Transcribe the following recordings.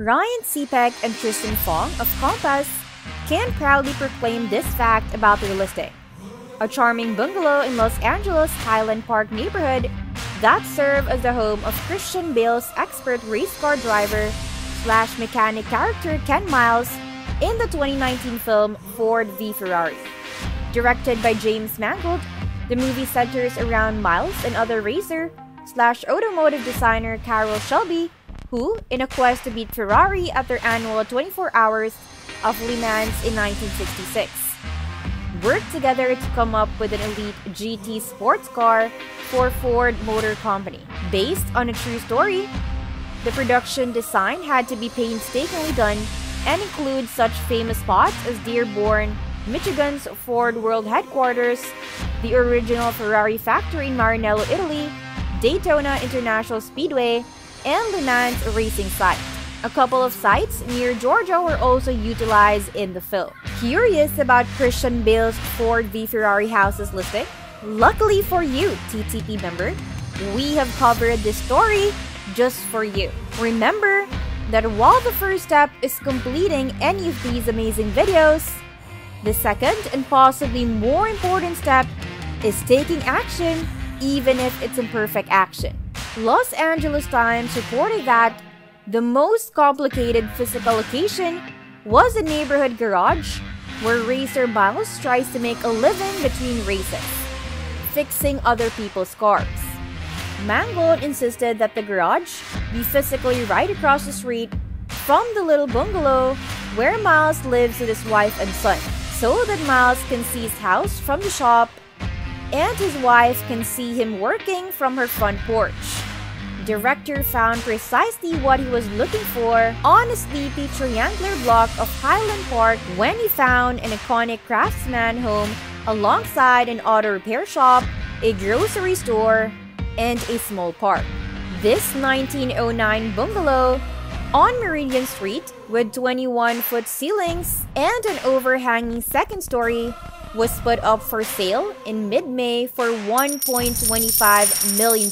Ryan Sypek and Tristan Fong of Compass can proudly proclaim this fact about their listing: a charming bungalow in Los Angeles Highland Park neighborhood that served as the home of Christian Bale's expert race car driver / mechanic character Ken Miles in the 2019 film Ford v Ferrari. Directed by James Mangold, the movie centers around Miles and other racer / automotive designer Carroll Shelby, who, in a quest to beat Ferrari at their annual 24 Hours of Le Mans in 1966, worked together to come up with an elite GT sports car for Ford Motor Company. Based on a true story, the production design had to be painstakingly done and includes such famous spots as Dearborn, Michigan's Ford World Headquarters, the original Ferrari factory in Maranello, Italy, Daytona International Speedway, and Le Mans racing site. A couple of sites near Georgia were also utilized in the film. Curious about Christian Bale's Ford v Ferrari houses listing? Luckily for you, TTP member, we have covered this story just for you. Remember that while the first step is completing any of these amazing videos, the second and possibly more important step is taking action, even if it's imperfect action. Los Angeles Times reported that the most complicated physical location was a neighborhood garage where racer Miles tries to make a living between races, fixing other people's cars. Mangold insisted that the garage be physically right across the street from the little bungalow where Miles lives with his wife and son, so that Miles can see his house from the shop and his wife can see him working from her front porch. Director found precisely what he was looking for on a sleepy triangular block of Highland Park when he found an iconic craftsman home alongside an auto repair shop, a grocery store, and a small park. This 1909 bungalow on Meridian Street with 21-foot ceilings and an overhanging second story was put up for sale in mid-May for $1.25 million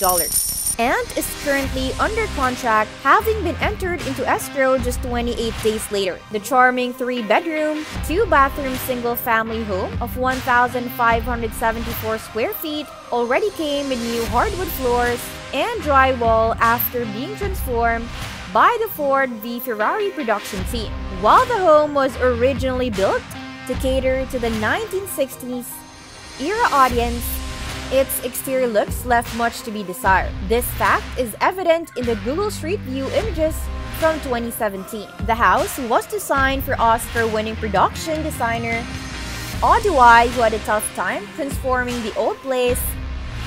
and is currently under contract, having been entered into escrow just 28 days later. The charming 3-bedroom, 2-bathroom single-family home of 1,574 square feet already came with new hardwood floors and drywall after being transformed by the Ford v Ferrari production team. While the home was originally built to cater to the 1960s era audience, its exterior looks left much to be desired. This fact is evident in the Google Street View images from 2017. The house was designed for Oscar-winning production designer Audui, who had a tough time transforming the old place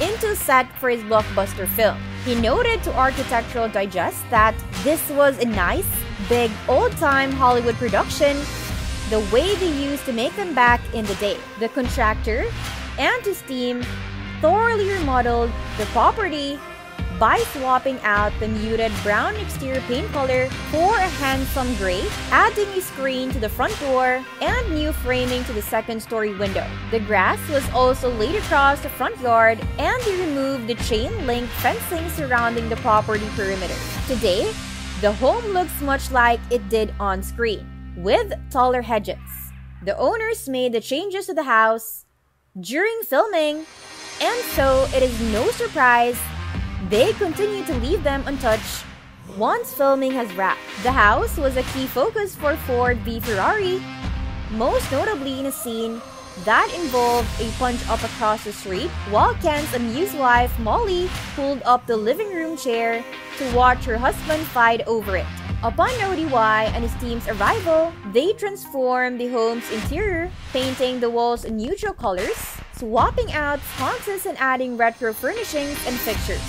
into a set for his blockbuster film. He noted to Architectural Digest that this was a nice, big, old-time Hollywood production, the way they used to make them back in the day. The contractor and his team thoroughly remodeled the property by swapping out the muted brown exterior paint color for a handsome gray, adding a screen to the front door and new framing to the second-story window. The grass was also laid across the front yard, and they removed the chain-link fencing surrounding the property perimeter. Today, the home looks much like it did on screen, with taller hedges. The owners made the changes to the house during filming, and so it is no surprise they continue to leave them untouched once filming has wrapped. The house was a key focus for Ford v Ferrari, most notably in a scene that involved a punch-up across the street while Ken's amused wife Molly pulled up the living room chair to watch her husband fight over it. Upon ODY and his team's arrival, they transformed the home's interior, painting the walls in neutral colors, swapping out sconces and adding retro furnishings and fixtures.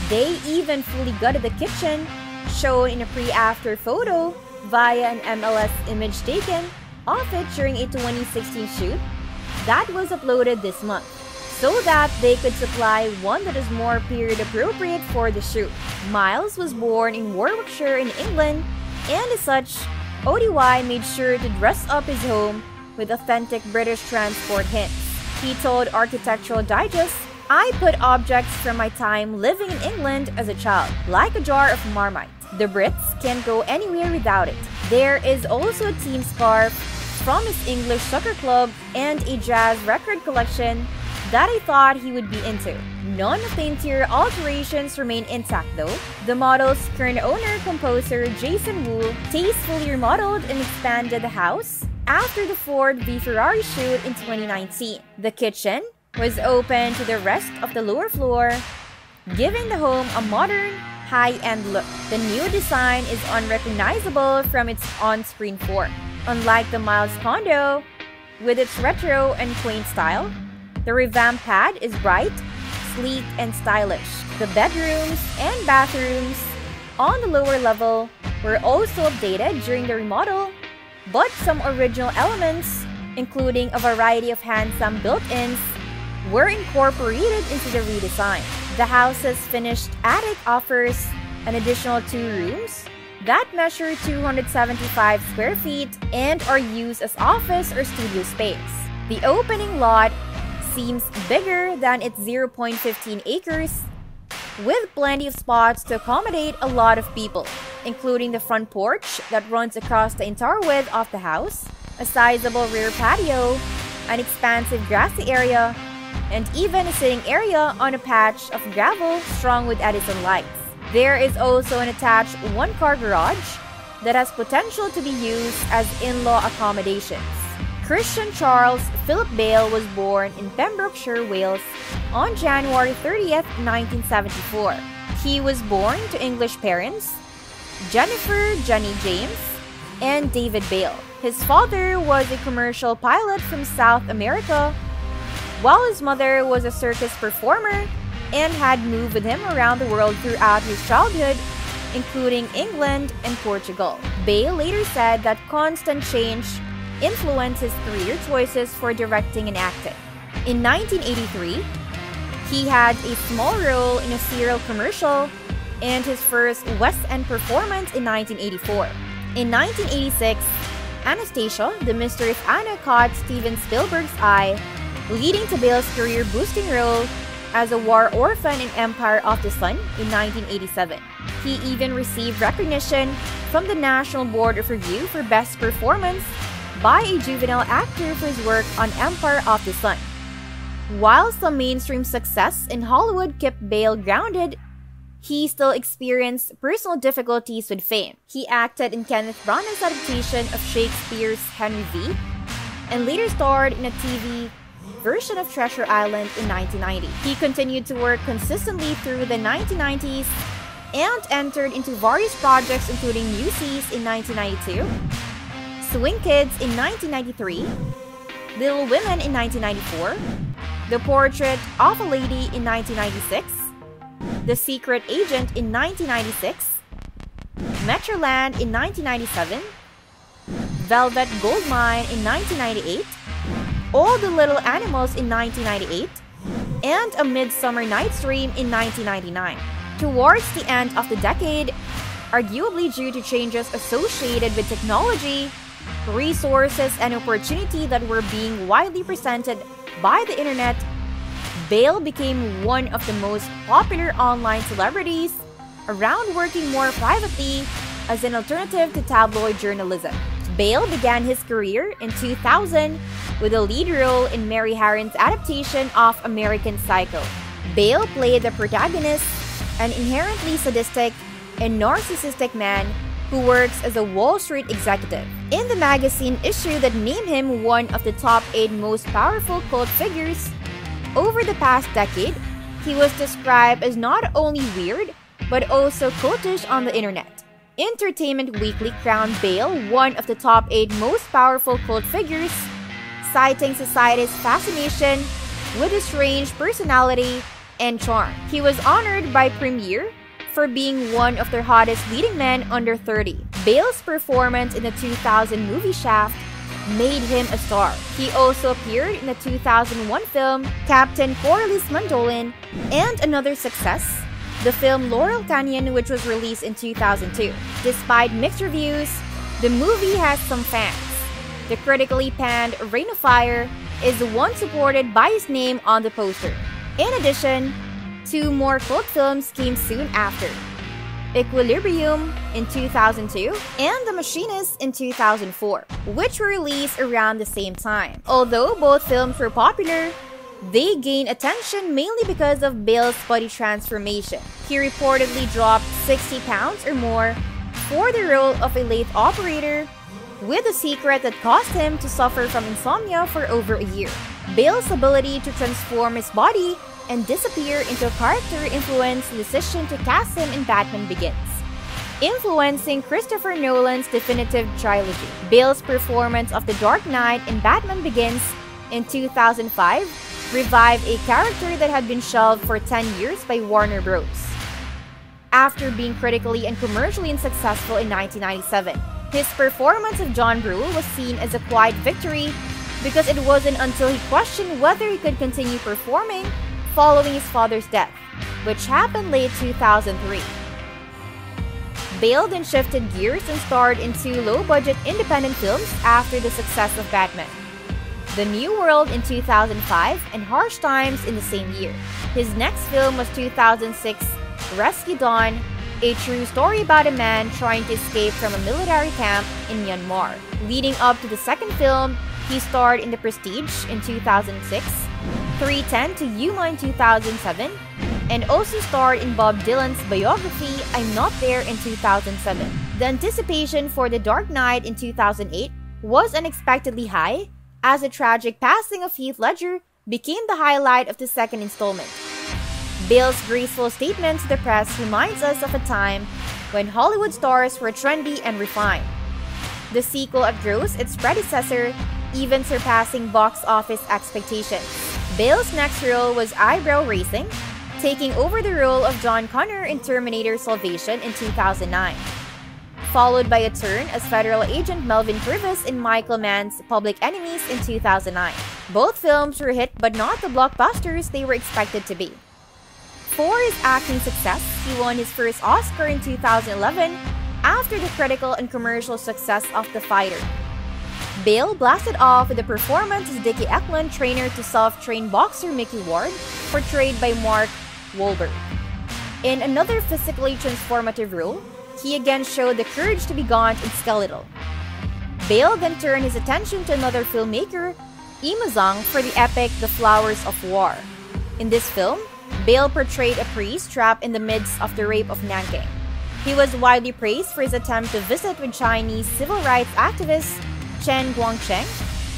They even fully gutted the kitchen, shown in a pre-after photo via an MLS image taken of it during a 2016 shoot that was uploaded this month, so that they could supply one that is more period appropriate for the shoot. Miles was born in Warwickshire in England, and as such, ODY made sure to dress up his home with authentic British transport hints. He told Architectural Digest, "I put objects from my time living in England as a child, like a jar of Marmite. The Brits can't go anywhere without it. There is also a team scarf from his English soccer club and a jazz record collection that I thought he would be into. None of the interior alterations remain intact though. The model's current owner, composer Jason Wu, tastefully remodeled and expanded the house after the Ford V Ferrari shoot in 2019. The kitchen was open to the rest of the lower floor, giving the home a modern, high-end look. The new design is unrecognizable from its on-screen form. Unlike the Miles condo, with its retro and quaint style, the revamped pad is bright, sleek, and stylish. The bedrooms and bathrooms on the lower level were also updated during the remodel, but some original elements, including a variety of handsome built-ins, were incorporated into the redesign. The house's finished attic offers an additional 2 rooms that measure 275 square feet and are used as office or studio space. The opening lot seems bigger than its 0.15 acres, with plenty of spots to accommodate a lot of people, including the front porch that runs across the entire width of the house, a sizable rear patio, an expansive grassy area, and even a sitting area on a patch of gravel strung with Edison lights. There is also an attached 1-car garage that has potential to be used as in-law accommodations. Christian Charles Philip Bale was born in Pembrokeshire, Wales on January 30th, 1974. He was born to English parents, Jennifer Jenny James and David Bale. His father was a commercial pilot from South America, while his mother was a circus performer and had moved with him around the world throughout his childhood, including England and Portugal. Bale later said that constant change influenced his career choices for directing and acting. In 1983, he had a small role in a cereal commercial and his first West End performance in 1984. In 1986, Anastasia, the mystery of Anna, caught Steven Spielberg's eye, leading to Bale's career-boosting role as a war orphan in Empire of the Sun in 1987. He even received recognition from the National Board of Review for Best Performance by a juvenile actor for his work on Empire of the Sun. While some mainstream success in Hollywood kept Bale grounded, he still experienced personal difficulties with fame. He acted in Kenneth Branagh's adaptation of Shakespeare's Henry V, and later starred in a TV version of Treasure Island in 1990. He continued to work consistently through the 1990s and entered into various projects including Newsies in 1992, Swing Kids in 1993, Little Women in 1994, The Portrait of a Lady in 1996, The Secret Agent in 1996, Metroland in 1997, Velvet Goldmine in 1998, All the Little Animals in 1998, and A Midsummer Night's Dream in 1999. Towards the end of the decade, arguably due to changes associated with technology, resources, and opportunity that were being widely presented by the internet, Bale became one of the most popular online celebrities around, working more privately as an alternative to tabloid journalism. Bale began his career in 2000 with a lead role in Mary Harron's adaptation of American Psycho. Bale played the protagonist, an inherently sadistic and narcissistic man who works as a Wall Street executive. In the magazine issue that named him one of the top 8 most powerful cult figures over the past decade, he was described as not only weird, but also cultish on the internet. Entertainment Weekly crowned Bale one of the top 8 most powerful cult figures, citing society's fascination with his strange personality and charm. He was honored by Premiere for being one of their hottest leading men under 30. Bale's performance in the 2000 movie Shaft made him a star. He also appeared in the 2001 film Captain Corliss Mandolin, and another success, the film Laurel Canyon, which was released in 2002. Despite mixed reviews, the movie has some fans. The critically panned Reign of Fire is the one supported by his name on the poster. In addition, 2 more cult films came soon after. Equilibrium in 2002, and The Machinist in 2004, which were released around the same time. Although both films were popular, they gained attention mainly because of Bale's body transformation. He reportedly dropped 60 pounds or more for the role of a lathe operator, with a secret that caused him to suffer from insomnia for over a year. Bale's ability to transform his body and disappear into a character influenced the decision to cast him in Batman Begins, influencing Christopher Nolan's definitive trilogy. Bale's performance of the Dark Knight in Batman Begins in 2005 revived a character that had been shelved for 10 years by Warner Bros. After being critically and commercially unsuccessful in 1997. His performance of John Brule was seen as a quiet victory because it wasn't until he questioned whether he could continue performing following his father's death, which happened late 2003. Bale then shifted gears and starred in two low-budget independent films after the success of Batman: The New World in 2005 and Harsh Times in the same year. His next film was 2006's Rescue Dawn, a true story about a man trying to escape from a military camp in Myanmar. Leading up to the second film, he starred in The Prestige in 2006, 3:10 to Yuma in 2007, and also starred in Bob Dylan's biography I'm Not There in 2007. The anticipation for The Dark Knight in 2008 was unexpectedly high, as the tragic passing of Heath Ledger became the highlight of the second installment. Bale's graceful statement to the press reminds us of a time when Hollywood stars were trendy and refined. The sequel outgrossed its predecessor, even surpassing box office expectations. Bale's next role was eyebrow-raising, taking over the role of John Connor in Terminator Salvation in 2009, followed by a turn as federal agent Melvin Purvis in Michael Mann's Public Enemies in 2009. Both films were hit but not the blockbusters they were expected to be. For his acting success, he won his first Oscar in 2011 after the critical and commercial success of The Fighter. Bale blasted off with a performance as Dickie Eklund, trainer to self-trained boxer Mickey Ward, portrayed by Mark Wahlberg. In another physically transformative role, he again showed the courage to be gaunt and skeletal. Bale then turned his attention to another filmmaker, Ima Zhang, for the epic The Flowers of War. In this film, Bale portrayed a priest trapped in the midst of the rape of Nanking. He was widely praised for his attempt to visit with Chinese civil rights activist Chen Guangcheng,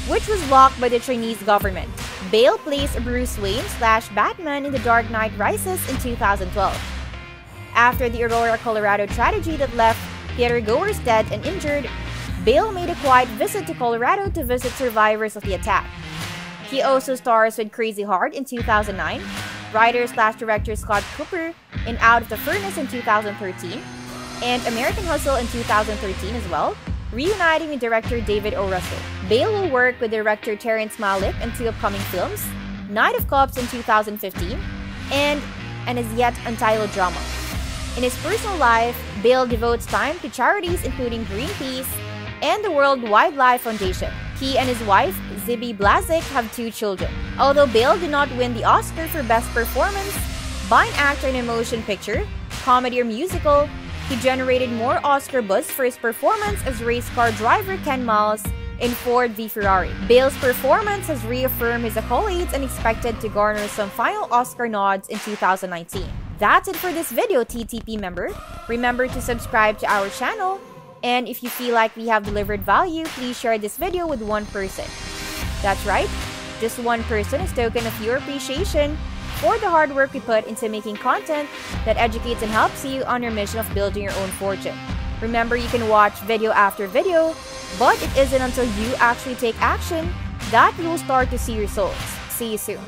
which was blocked by the Chinese government. Bale plays Bruce Wayne/Batman in The Dark Knight Rises in 2012. After the Aurora, Colorado tragedy that left theatergoers dead and injured, Bale made a quiet visit to Colorado to visit survivors of the attack. He also stars with Crazy Heart in 2009, writer/director Scott Cooper in Out of the Furnace in 2013, and American Hustle in 2013 as well, reuniting with director David O. Russell. Bale will work with director Terrence Malick in two upcoming films, Night of Cops in 2015, and an as yet untitled drama. In his personal life, Bale devotes time to charities including Greenpeace and the World Wildlife Foundation. He and his wife, Zibby Blazik, have 2 children. Although Bale did not win the Oscar for Best Performance by an actor in a motion picture, comedy, or musical, he generated more Oscar buzz for his performance as race car driver Ken Miles in Ford v Ferrari. Bale's performance has reaffirmed his accolades and expected to garner some final Oscar nods in 2019. That's it for this video, TTP member. Remember to subscribe to our channel, and if you feel like we have delivered value, please share this video with one person. That's right, just one person as token of your appreciation for the hard work we put into making content that educates and helps you on your mission of building your own fortune. Remember, you can watch video after video, but it isn't until you actually take action that you will start to see results. See you soon.